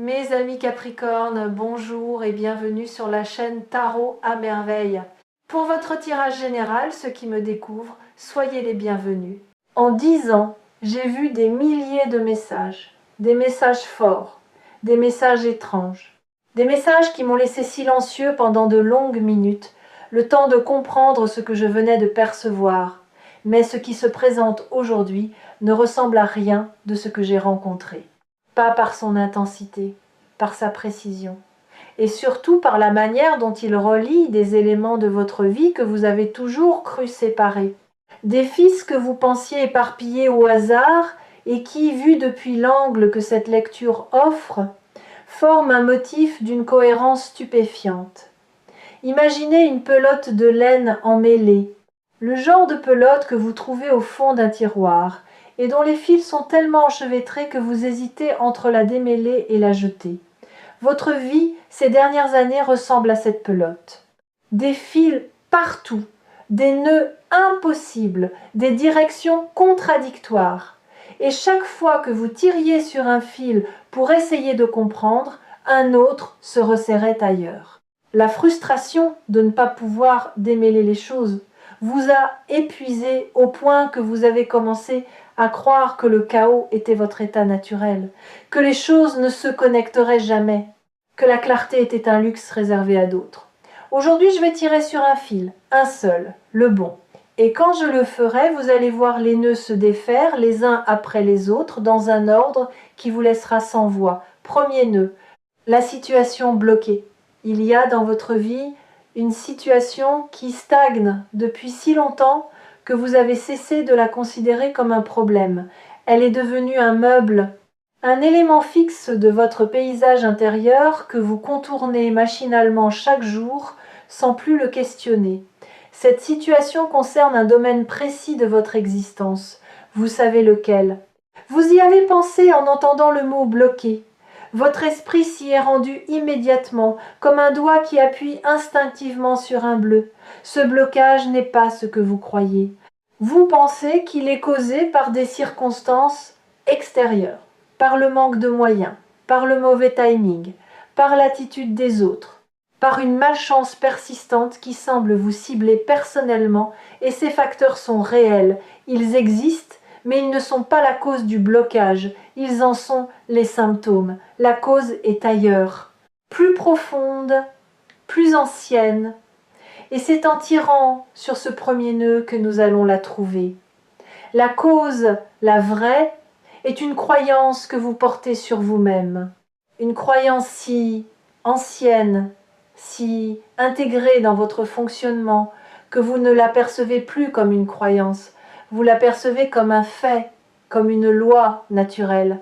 Mes amis Capricorne, bonjour et bienvenue sur la chaîne Tarot à merveille. Pour votre tirage général, ceux qui me découvrent, soyez les bienvenus. En 10 ans, j'ai vu des milliers de messages, des messages forts, des messages étranges, des messages qui m'ont laissé silencieux pendant de longues minutes, le temps de comprendre ce que je venais de percevoir. Mais ce qui se présente aujourd'hui ne ressemble à rien de ce que j'ai rencontré. Pas par son intensité, par sa précision, et surtout par la manière dont il relie des éléments de votre vie que vous avez toujours cru séparés. Des fils que vous pensiez éparpillés au hasard et qui, vus depuis l'angle que cette lecture offre, forment un motif d'une cohérence stupéfiante. Imaginez une pelote de laine emmêlée, le genre de pelote que vous trouvez au fond d'un tiroir, et dont les fils sont tellement enchevêtrés que vous hésitez entre la démêler et la jeter. Votre vie, ces dernières années, ressemble à cette pelote. Des fils partout, des nœuds impossibles, des directions contradictoires. Et chaque fois que vous tiriez sur un fil pour essayer de comprendre, un autre se resserrait ailleurs. La frustration de ne pas pouvoir démêler les choses vous a épuisé au point que vous avez commencé à croire que le chaos était votre état naturel, que les choses ne se connecteraient jamais, que la clarté était un luxe réservé à d'autres. Aujourd'hui, je vais tirer sur un fil, un seul, le bon. Et quand je le ferai, vous allez voir les nœuds se défaire les uns après les autres dans un ordre qui vous laissera sans voix. Premier nœud, la situation bloquée. Il y a dans votre vie une situation qui stagne depuis si longtemps que vous avez cessé de la considérer comme un problème. Elle est devenue un meuble, un élément fixe de votre paysage intérieur que vous contournez machinalement chaque jour sans plus le questionner. Cette situation concerne un domaine précis de votre existence. Vous savez lequel. Vous y avez pensé en entendant le mot « bloqué ». Votre esprit s'y est rendu immédiatement, comme un doigt qui appuie instinctivement sur un bleu. Ce blocage n'est pas ce que vous croyez. Vous pensez qu'il est causé par des circonstances extérieures, par le manque de moyens, par le mauvais timing, par l'attitude des autres, par une malchance persistante qui semble vous cibler personnellement, et ces facteurs sont réels, ils existent, mais ils ne sont pas la cause du blocage, ils en sont les symptômes. La cause est ailleurs, plus profonde, plus ancienne, et c'est en tirant sur ce premier nœud que nous allons la trouver. La cause, la vraie, est une croyance que vous portez sur vous-même, une croyance si ancienne, si intégrée dans votre fonctionnement, que vous ne la percevez plus comme une croyance, vous la percevez comme un fait, comme une loi naturelle,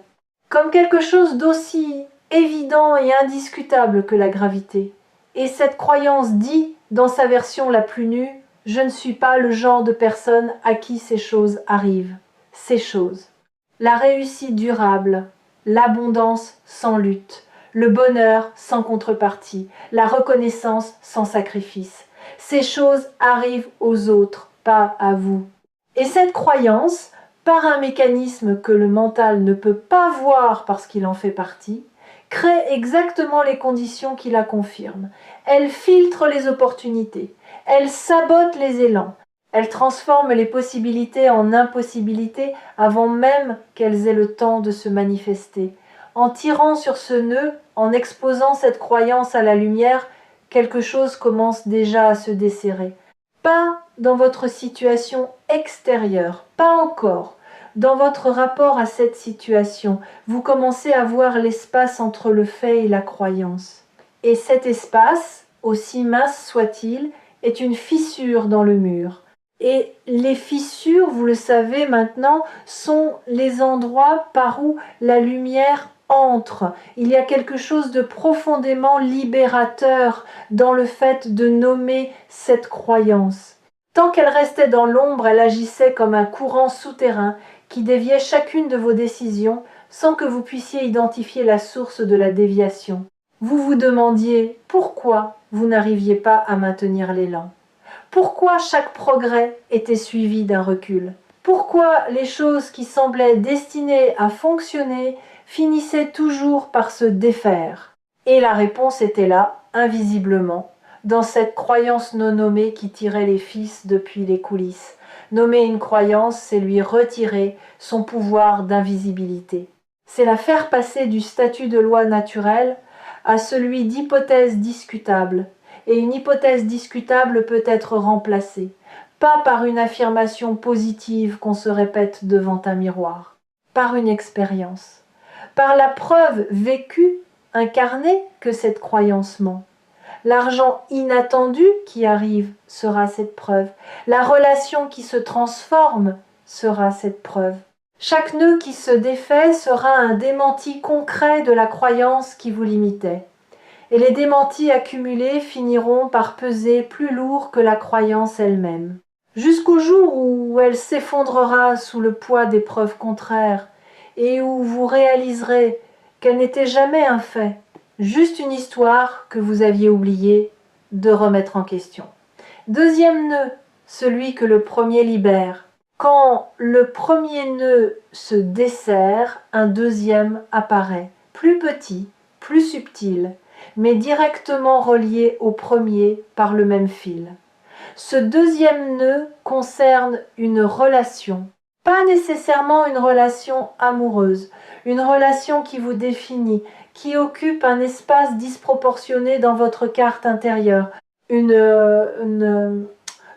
comme quelque chose d'aussi évident et indiscutable que la gravité. Et cette croyance dit, dans sa version la plus nue, « Je ne suis pas le genre de personne à qui ces choses arrivent. » Ces choses. La réussite durable, l'abondance sans lutte, le bonheur sans contrepartie, la reconnaissance sans sacrifice. Ces choses arrivent aux autres, pas à vous. Et cette croyance, par un mécanisme que le mental ne peut pas voir parce qu'il en fait partie, crée exactement les conditions qui la confirment. Elle filtre les opportunités, elle sabote les élans, elle transforme les possibilités en impossibilités avant même qu'elles aient le temps de se manifester. En tirant sur ce nœud, en exposant cette croyance à la lumière, quelque chose commence déjà à se desserrer. Pas dans votre situation extérieure, pas encore. Dans votre rapport à cette situation, vous commencez à voir l'espace entre le fait et la croyance. Et cet espace, aussi mince soit-il, est une fissure dans le mur. Et les fissures, vous le savez maintenant, sont les endroits par où la lumière entre. Il y a quelque chose de profondément libérateur dans le fait de nommer cette croyance. Tant qu'elle restait dans l'ombre, elle agissait comme un courant souterrain qui déviait chacune de vos décisions sans que vous puissiez identifier la source de la déviation. Vous vous demandiez pourquoi vous n'arriviez pas à maintenir l'élan. Pourquoi chaque progrès était suivi d'un recul? Pourquoi les choses qui semblaient destinées à fonctionner finissait toujours par se défaire. Et la réponse était là, invisiblement, dans cette croyance non nommée qui tirait les fils depuis les coulisses. Nommer une croyance, c'est lui retirer son pouvoir d'invisibilité. C'est la faire passer du statut de loi naturelle à celui d'hypothèse discutable. Et une hypothèse discutable peut être remplacée, pas par une affirmation positive qu'on se répète devant un miroir, par une expérience, par la preuve vécue, incarnée que cette croyance ment. L'argent inattendu qui arrive sera cette preuve. La relation qui se transforme sera cette preuve. Chaque nœud qui se défait sera un démenti concret de la croyance qui vous limitait. Et les démentis accumulés finiront par peser plus lourd que la croyance elle-même. Jusqu'au jour où elle s'effondrera sous le poids des preuves contraires et où vous réaliserez qu'elle n'était jamais un fait, juste une histoire que vous aviez oublié de remettre en question. Deuxième nœud, celui que le premier libère. Quand le premier nœud se desserre, un deuxième apparaît, plus petit, plus subtil, mais directement relié au premier par le même fil. Ce deuxième nœud concerne une relation, pas nécessairement une relation amoureuse, une relation qui vous définit, qui occupe un espace disproportionné dans votre carte intérieure, une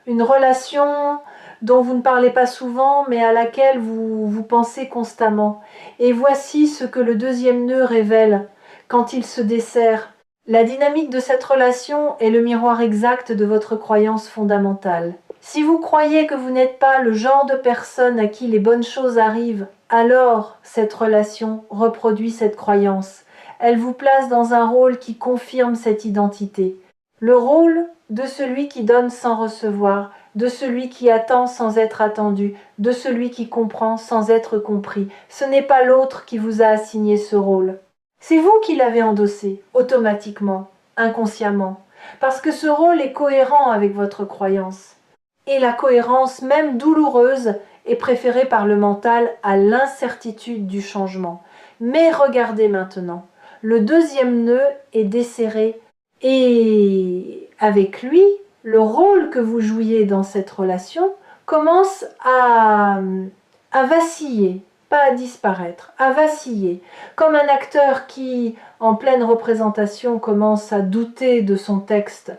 relation dont vous ne parlez pas souvent mais à laquelle vous pensez constamment. Et voici ce que le deuxième nœud révèle quand il se dessert. La dynamique de cette relation est le miroir exact de votre croyance fondamentale. Si vous croyez que vous n'êtes pas le genre de personne à qui les bonnes choses arrivent, alors cette relation reproduit cette croyance. Elle vous place dans un rôle qui confirme cette identité. Le rôle de celui qui donne sans recevoir, de celui qui attend sans être attendu, de celui qui comprend sans être compris. Ce n'est pas l'autre qui vous a assigné ce rôle. C'est vous qui l'avez endossé, automatiquement, inconsciemment, parce que ce rôle est cohérent avec votre croyance. Et la cohérence, même douloureuse, est préférée par le mental à l'incertitude du changement. Mais regardez maintenant, le deuxième nœud est desserré et avec lui, le rôle que vous jouiez dans cette relation commence à vaciller, pas à disparaître, à vaciller, comme un acteur qui, en pleine représentation, commence à douter de son texte,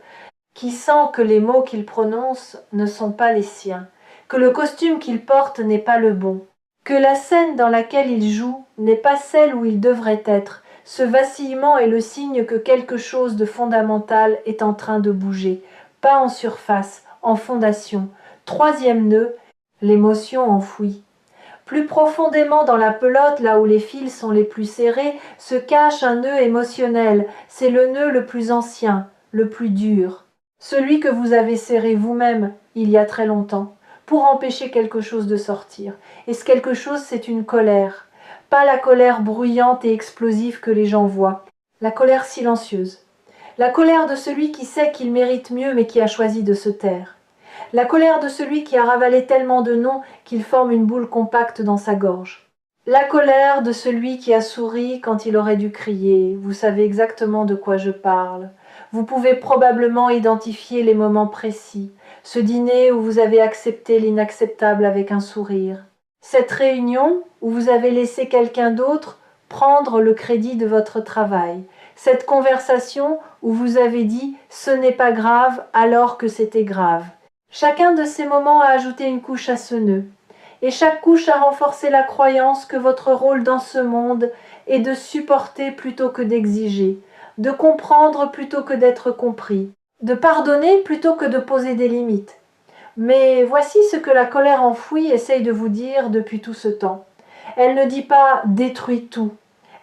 qui sent que les mots qu'il prononce ne sont pas les siens, que le costume qu'il porte n'est pas le bon, que la scène dans laquelle il joue n'est pas celle où il devrait être. Ce vacillement est le signe que quelque chose de fondamental est en train de bouger, pas en surface, en fondation. Troisième nœud, l'émotion enfouie. Plus profondément dans la pelote, là où les fils sont les plus serrés, se cache un nœud émotionnel. C'est le nœud le plus ancien, le plus dur. Celui que vous avez serré vous-même il y a très longtemps, pour empêcher quelque chose de sortir. Et ce quelque chose, c'est une colère. Pas la colère bruyante et explosive que les gens voient. La colère silencieuse. La colère de celui qui sait qu'il mérite mieux mais qui a choisi de se taire. La colère de celui qui a ravalé tellement de noms qu'il forme une boule compacte dans sa gorge. La colère de celui qui a souri quand il aurait dû crier. Vous savez exactement de quoi je parle. Vous pouvez probablement identifier les moments précis. Ce dîner où vous avez accepté l'inacceptable avec un sourire. Cette réunion où vous avez laissé quelqu'un d'autre prendre le crédit de votre travail. Cette conversation où vous avez dit « ce n'est pas grave » alors que c'était grave. Chacun de ces moments a ajouté une couche à ce nœud. Et chaque couche a renforcé la croyance que votre rôle dans ce monde est de supporter plutôt que d'exiger, de comprendre plutôt que d'être compris, de pardonner plutôt que de poser des limites. Mais voici ce que la colère enfouie essaye de vous dire depuis tout ce temps. Elle ne dit pas « détruis tout »,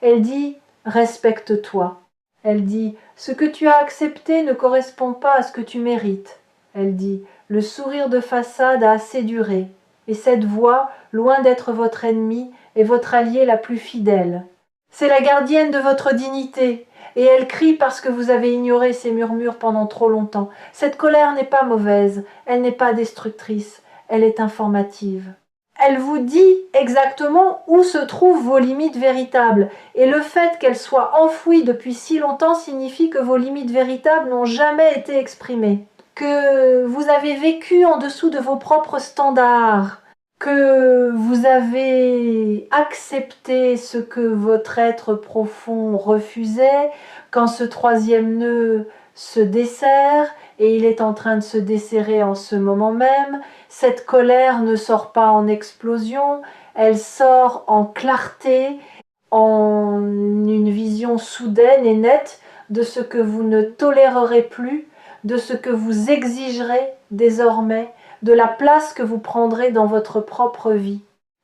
elle dit « respecte-toi ». Elle dit « ce que tu as accepté ne correspond pas à ce que tu mérites ». Elle dit « le sourire de façade a assez duré, et cette voix, loin d'être votre ennemie, est votre alliée la plus fidèle. C'est la gardienne de votre dignité, et elle crie parce que vous avez ignoré ses murmures pendant trop longtemps. Cette colère n'est pas mauvaise, elle n'est pas destructrice, elle est informative. Elle vous dit exactement où se trouvent vos limites véritables. Et le fait qu'elles soient enfouies depuis si longtemps signifie que vos limites véritables n'ont jamais été exprimées. Que vous avez vécu en dessous de vos propres standards. Que vous avez accepté ce que votre être profond refusait quand ce troisième nœud se desserre, et il est en train de se desserrer en ce moment même. Cette colère ne sort pas en explosion, elle sort en clarté, en une vision soudaine et nette de ce que vous ne tolérerez plus, de ce que vous exigerez désormais, de la place que vous prendrez dans votre propre vie.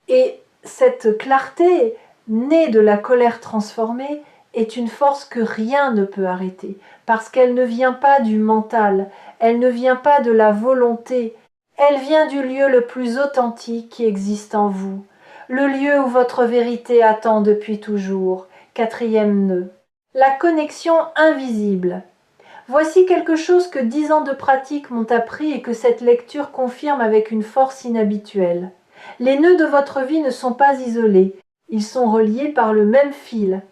Et cette clarté, née de la colère transformée, est une force que rien ne peut arrêter, parce qu'elle ne vient pas du mental, elle ne vient pas de la volonté, elle vient du lieu le plus authentique qui existe en vous, le lieu où votre vérité attend depuis toujours. Quatrième nœud. La connexion invisible. Voici quelque chose que 10 ans de pratique m'ont appris et que cette lecture confirme avec une force inhabituelle. Les nœuds de votre vie ne sont pas isolés, ils sont reliés par le même fil.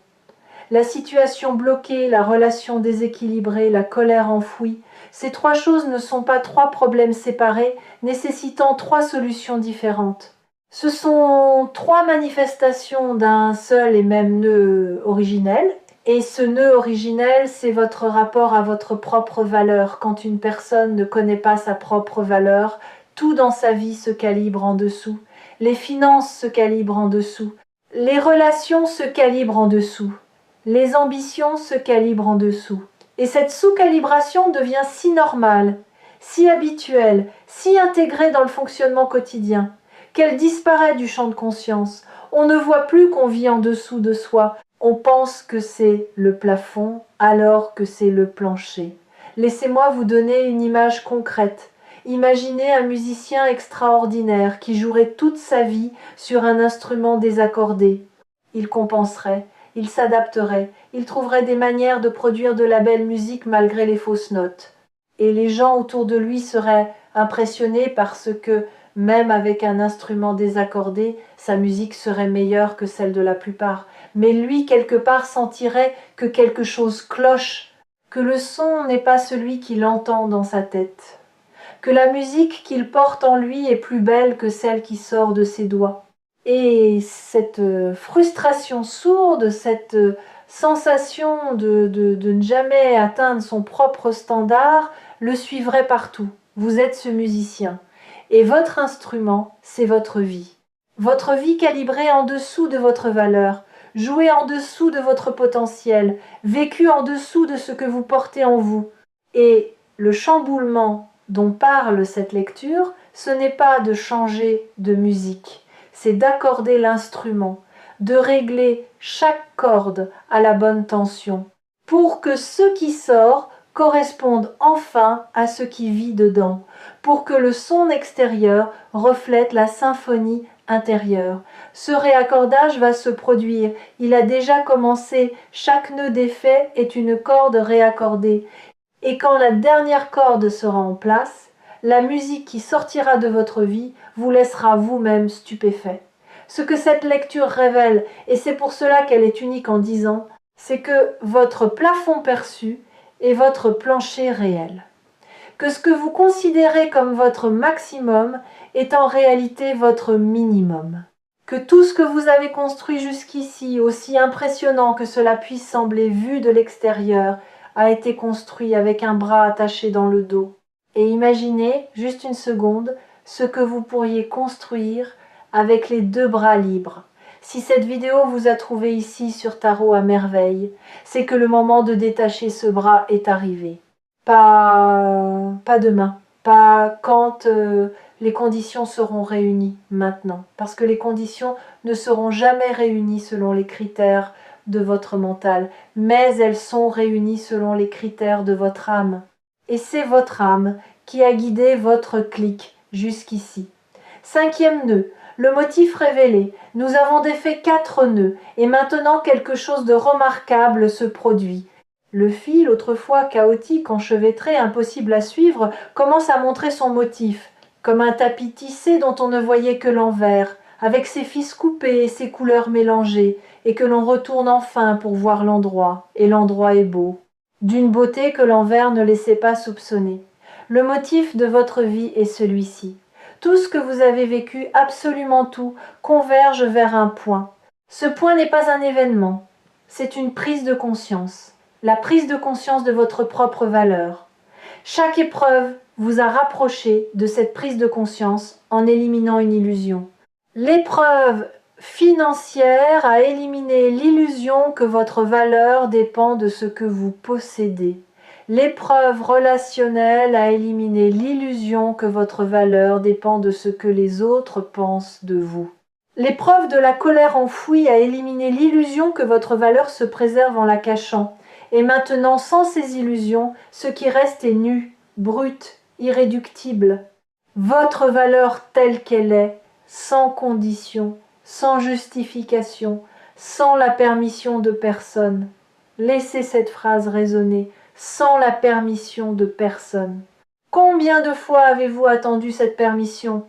La situation bloquée, la relation déséquilibrée, la colère enfouie, ces trois choses ne sont pas trois problèmes séparés, nécessitant trois solutions différentes. Ce sont trois manifestations d'un seul et même nœud originel, et ce nœud originel, c'est votre rapport à votre propre valeur. Quand une personne ne connaît pas sa propre valeur, tout dans sa vie se calibre en dessous. Les finances se calibrent en dessous. Les relations se calibrent en dessous. Les ambitions se calibrent en dessous. Et cette sous-calibration devient si normale, si habituelle, si intégrée dans le fonctionnement quotidien, qu'elle disparaît du champ de conscience. On ne voit plus qu'on vit en dessous de soi. On pense que c'est le plafond alors que c'est le plancher. Laissez-moi vous donner une image concrète. Imaginez un musicien extraordinaire qui jouerait toute sa vie sur un instrument désaccordé. Il compenserait, il s'adapterait, il trouverait des manières de produire de la belle musique malgré les fausses notes. Et les gens autour de lui seraient impressionnés parce que, même avec un instrument désaccordé, sa musique serait meilleure que celle de la plupart. Mais lui, quelque part, sentirait que quelque chose cloche, que le son n'est pas celui qu'il entend dans sa tête, que la musique qu'il porte en lui est plus belle que celle qui sort de ses doigts. Et cette frustration sourde, cette sensation de ne jamais atteindre son propre standard, le suivrait partout. Vous êtes ce musicien. Et votre instrument, c'est votre vie. Votre vie calibrée en dessous de votre valeur, jouée en dessous de votre potentiel, vécue en dessous de ce que vous portez en vous. Et le chamboulement dont parle cette lecture, ce n'est pas de changer de musique, c'est d'accorder l'instrument, de régler chaque corde à la bonne tension, pour que ce qui sort corresponde enfin à ce qui vit dedans, pour que le son extérieur reflète la symphonie intérieure. Ce réaccordage va se produire, il a déjà commencé, chaque nœud défait est une corde réaccordée, et quand la dernière corde sera en place, la musique qui sortira de votre vie vous laissera vous-même stupéfait. Ce que cette lecture révèle, et c'est pour cela qu'elle est unique en 10 ans, c'est que votre plafond perçu est votre plancher réel. Que ce que vous considérez comme votre maximum est en réalité votre minimum. Que tout ce que vous avez construit jusqu'ici, aussi impressionnant que cela puisse sembler vu de l'extérieur, a été construit avec un bras attaché dans le dos. Et imaginez, juste une seconde, ce que vous pourriez construire avec les deux bras libres. Si cette vidéo vous a trouvé ici sur Tarot à merveille, c'est que le moment de détacher ce bras est arrivé. Pas demain, pas quand les conditions seront réunies maintenant, parce que les conditions ne seront jamais réunies selon les critères de votre mental, mais elles sont réunies selon les critères de votre âme. Et c'est votre âme qui a guidé votre clic jusqu'ici. Cinquième nœud, le motif révélé. Nous avons défait 4 nœuds, et maintenant quelque chose de remarquable se produit. Le fil, autrefois chaotique, enchevêtré, impossible à suivre, commence à montrer son motif. comme un tapis tissé dont on ne voyait que l'envers, avec ses fils coupés et ses couleurs mélangées, et que l'on retourne enfin pour voir l'endroit, et l'endroit est beau, d'une beauté que l'envers ne laissait pas soupçonner. Le motif de votre vie est celui-ci. Tout ce que vous avez vécu, absolument tout, converge vers un point. Ce point n'est pas un événement, c'est une prise de conscience, la prise de conscience de votre propre valeur. Chaque épreuve vous a rapproché de cette prise de conscience en éliminant une illusion. L'épreuve financière a éliminé l'illusion que votre valeur dépend de ce que vous possédez. L'épreuve relationnelle a éliminé l'illusion que votre valeur dépend de ce que les autres pensent de vous. L'épreuve de la colère enfouie a éliminé l'illusion que votre valeur se préserve en la cachant. Et maintenant, sans ces illusions, ce qui reste est nu, brut, irréductible. Votre valeur telle qu'elle est, sans condition, sans justification, sans la permission de personne. Laissez cette phrase résonner, sans la permission de personne. Combien de fois avez-vous attendu cette permission ?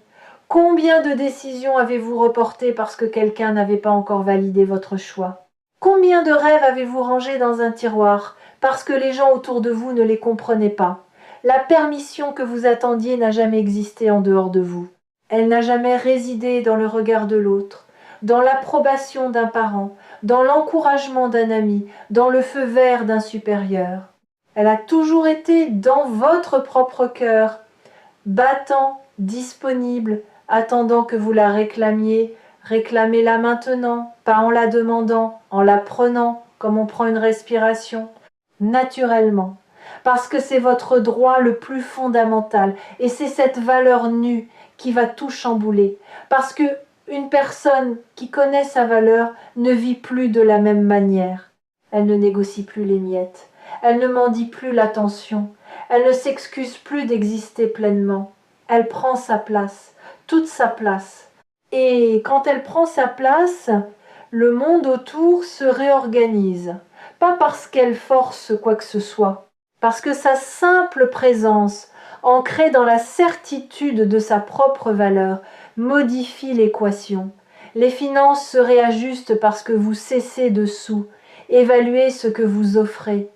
Combien de décisions avez-vous reportées parce que quelqu'un n'avait pas encore validé votre choix ? Combien de rêves avez-vous rangés dans un tiroir parce que les gens autour de vous ne les comprenaient pas ? La permission que vous attendiez n'a jamais existé en dehors de vous. Elle n'a jamais résidé dans le regard de l'autre, dans l'approbation d'un parent, dans l'encouragement d'un ami, dans le feu vert d'un supérieur. Elle a toujours été dans votre propre cœur, battant, disponible, attendant que vous la réclamiez. Réclamez-la maintenant, pas en la demandant, en la prenant, comme on prend une respiration, naturellement. Parce que c'est votre droit le plus fondamental, et c'est cette valeur nue qui va tout chambouler. Parce que une personne qui connaît sa valeur ne vit plus de la même manière. Elle ne négocie plus les miettes. Elle ne mendie plus l'attention. Elle ne s'excuse plus d'exister pleinement. Elle prend sa place, toute sa place. Et quand elle prend sa place, le monde autour se réorganise. Pas parce qu'elle force quoi que ce soit, parce que sa simple présence, ancrée dans la certitude de sa propre valeur, modifie l'équation. Les finances se réajustent parce que vous cessez de sous, évaluez ce que vous offrez.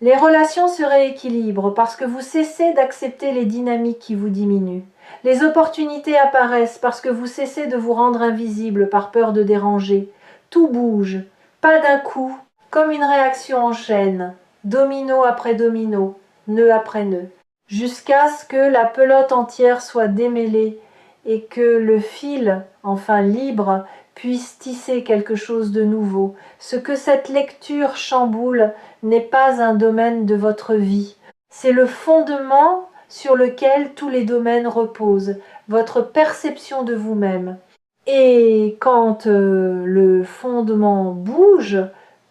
Les relations se rééquilibrent parce que vous cessez d'accepter les dynamiques qui vous diminuent. Les opportunités apparaissent parce que vous cessez de vous rendre invisible par peur de déranger. Tout bouge, pas d'un coup, comme une réaction en chaîne, domino après domino, nœud après nœud, jusqu'à ce que la pelote entière soit démêlée et que le fil, enfin libre, puisse tisser quelque chose de nouveau. Ce que cette lecture chamboule n'est pas un domaine de votre vie. C'est le fondement sur lequel tous les domaines reposent, votre perception de vous-même. Et quand le fondement bouge,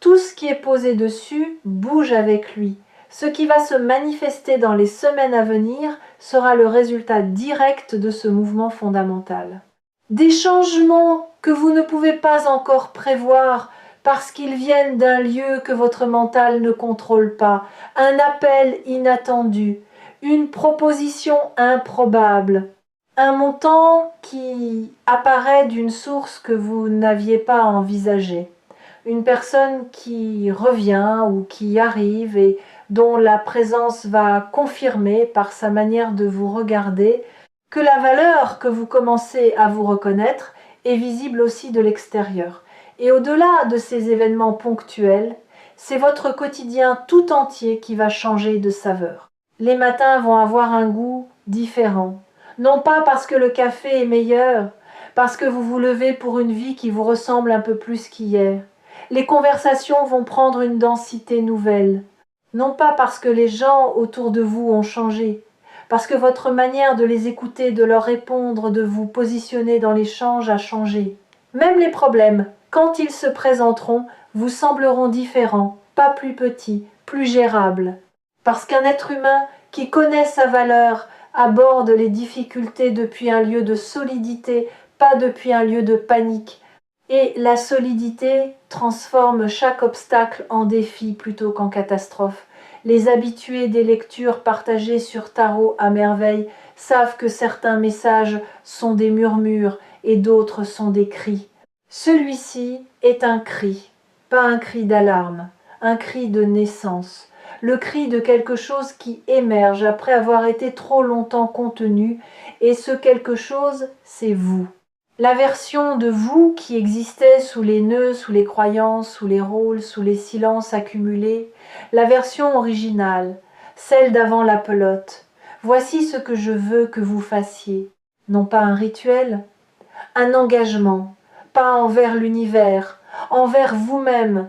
tout ce qui est posé dessus bouge avec lui. Ce qui va se manifester dans les semaines à venir sera le résultat direct de ce mouvement fondamental. Des changements que vous ne pouvez pas encore prévoir parce qu'ils viennent d'un lieu que votre mental ne contrôle pas, un appel inattendu, une proposition improbable, un montant qui apparaît d'une source que vous n'aviez pas envisagée, une personne qui revient ou qui arrive et dont la présence va confirmer par sa manière de vous regarder que la valeur que vous commencez à vous reconnaître est visible aussi de l'extérieur. Et au-delà de ces événements ponctuels, c'est votre quotidien tout entier qui va changer de saveur. Les matins vont avoir un goût différent. Non pas parce que le café est meilleur, parce que vous vous levez pour une vie qui vous ressemble un peu plus qu'hier. Les conversations vont prendre une densité nouvelle. Non pas parce que les gens autour de vous ont changé, parce que votre manière de les écouter, de leur répondre, de vous positionner dans l'échange a changé. Même les problèmes, quand ils se présenteront, vous sembleront différents, pas plus petits, plus gérables. Parce qu'un être humain qui connaît sa valeur aborde les difficultés depuis un lieu de solidité, pas depuis un lieu de panique. Et la solidité transforme chaque obstacle en défi plutôt qu'en catastrophe. Les habitués des lectures partagées sur Tarot à merveille savent que certains messages sont des murmures et d'autres sont des cris. Celui-ci est un cri, pas un cri d'alarme, un cri de naissance, le cri de quelque chose qui émerge après avoir été trop longtemps contenu, et ce quelque chose, c'est vous. La version de vous qui existait sous les nœuds, sous les croyances, sous les rôles, sous les silences accumulés, la version originale, celle d'avant la pelote. Voici ce que je veux que vous fassiez. Non pas un rituel, un engagement, pas envers l'univers, envers vous-même,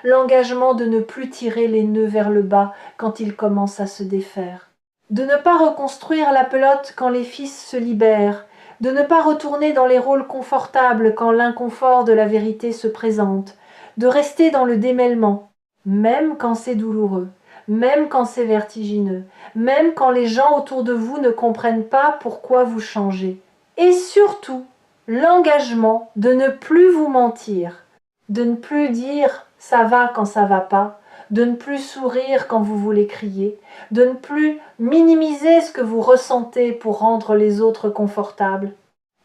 l'engagement de ne plus tirer les nœuds vers le bas quand ils commencent à se défaire, de ne pas reconstruire la pelote quand les fils se libèrent, de ne pas retourner dans les rôles confortables quand l'inconfort de la vérité se présente, de rester dans le démêlement, même quand c'est douloureux, même quand c'est vertigineux, même quand les gens autour de vous ne comprennent pas pourquoi vous changez. Et surtout, l'engagement de ne plus vous mentir, de ne plus dire « ça va » quand ça va pas, de ne plus sourire quand vous voulez crier, de ne plus minimiser ce que vous ressentez pour rendre les autres confortables.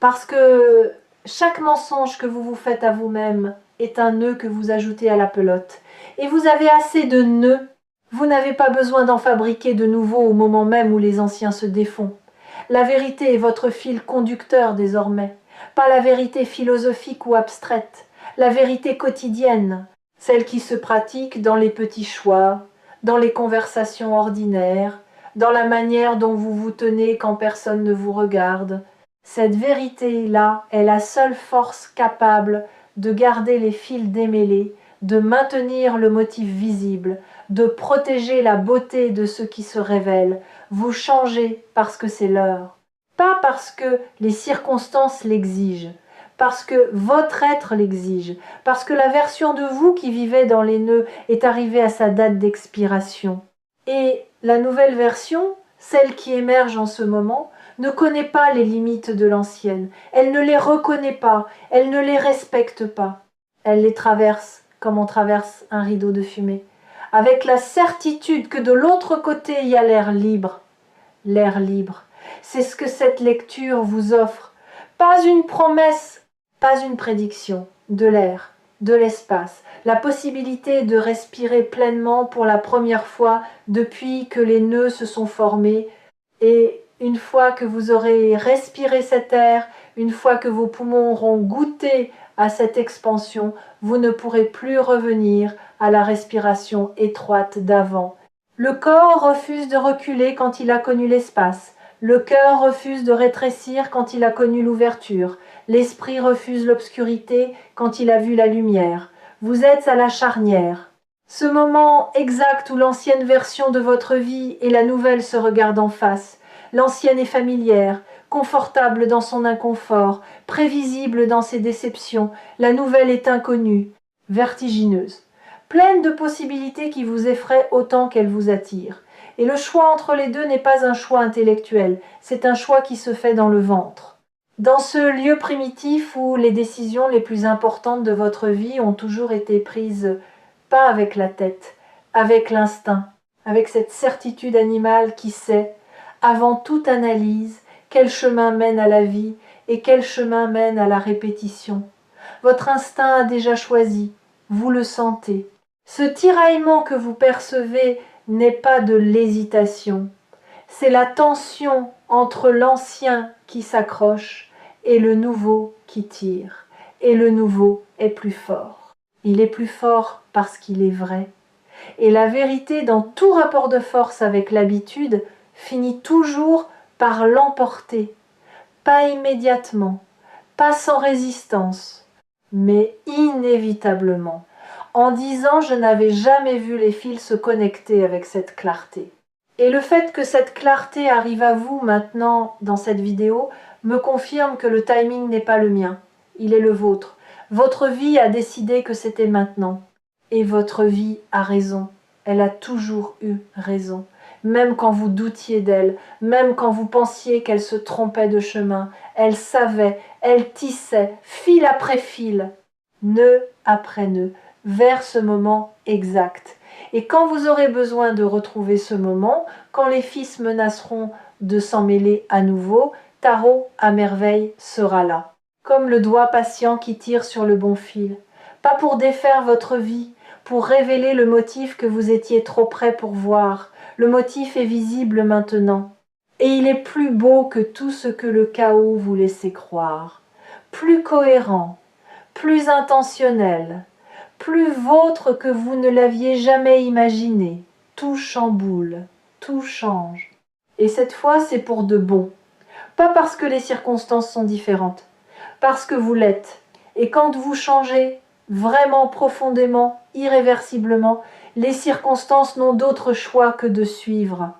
Parce que chaque mensonge que vous vous faites à vous-même est un nœud que vous ajoutez à la pelote. Et vous avez assez de nœuds. Vous n'avez pas besoin d'en fabriquer de nouveaux au moment même où les anciens se défont. La vérité est votre fil conducteur désormais, pas la vérité philosophique ou abstraite, la vérité quotidienne, celle qui se pratique dans les petits choix, dans les conversations ordinaires, dans la manière dont vous vous tenez quand personne ne vous regarde. Cette vérité-là est la seule force capable de garder les fils démêlés, de maintenir le motif visible, de protéger la beauté de ce qui se révèle. Vous changez parce que c'est l'heure, pas parce que les circonstances l'exigent, parce que votre être l'exige, parce que la version de vous qui vivait dans les nœuds est arrivée à sa date d'expiration. Et la nouvelle version, celle qui émerge en ce moment, ne connaît pas les limites de l'ancienne, elle ne les reconnaît pas, elle ne les respecte pas. Elle les traverse comme on traverse un rideau de fumée, avec la certitude que de l'autre côté il y a l'air libre. L'air libre, c'est ce que cette lecture vous offre. Pas une promesse, pas une prédiction, de l'air, de l'espace, la possibilité de respirer pleinement pour la première fois depuis que les nœuds se sont formés. Et une fois que vous aurez respiré cet air, une fois que vos poumons auront goûté à cette expansion, vous ne pourrez plus revenir à la respiration étroite d'avant. Le corps refuse de reculer quand il a connu l'espace. Le cœur refuse de rétrécir quand il a connu l'ouverture. L'esprit refuse l'obscurité quand il a vu la lumière. Vous êtes à la charnière. Ce moment exact où l'ancienne version de votre vie et la nouvelle se regardent en face. L'ancienne est familière, confortable dans son inconfort, prévisible dans ses déceptions. La nouvelle est inconnue, vertigineuse, pleine de possibilités qui vous effraient autant qu'elles vous attirent. Et le choix entre les deux n'est pas un choix intellectuel, c'est un choix qui se fait dans le ventre. Dans ce lieu primitif où les décisions les plus importantes de votre vie ont toujours été prises, pas avec la tête, avec l'instinct, avec cette certitude animale qui sait, avant toute analyse, quel chemin mène à la vie et quel chemin mène à la répétition. Votre instinct a déjà choisi, vous le sentez. Ce tiraillement que vous percevez n'est pas de l'hésitation, c'est la tension entre l'ancien qui s'accroche et le nouveau qui tire. Et le nouveau est plus fort. Il est plus fort parce qu'il est vrai. Et la vérité, dans tout rapport de force avec l'habitude, finit toujours par l'emporter. Pas immédiatement, pas sans résistance, mais inévitablement. En 10 ans, je n'avais jamais vu les fils se connecter avec cette clarté. Et le fait que cette clarté arrive à vous maintenant dans cette vidéo me confirme que le timing n'est pas le mien, il est le vôtre. Votre vie a décidé que c'était maintenant. Et votre vie a raison, elle a toujours eu raison. Même quand vous doutiez d'elle, même quand vous pensiez qu'elle se trompait de chemin, elle savait, elle tissait, fil après fil, nœud après nœud, vers ce moment exact. Et quand vous aurez besoin de retrouver ce moment, quand les fils menaceront de s'en mêler à nouveau, Tarot à merveille sera là. Comme le doigt patient qui tire sur le bon fil. Pas pour défaire votre vie, pour révéler le motif que vous étiez trop près pour voir. Le motif est visible maintenant. Et il est plus beau que tout ce que le chaos vous laissait croire. Plus cohérent, plus intentionnel, plus vôtre que vous ne l'aviez jamais imaginé. Tout chamboule, tout change. Et cette fois, c'est pour de bon. Pas parce que les circonstances sont différentes, parce que vous l'êtes. Et quand vous changez, vraiment profondément, irréversiblement, les circonstances n'ont d'autre choix que de suivre.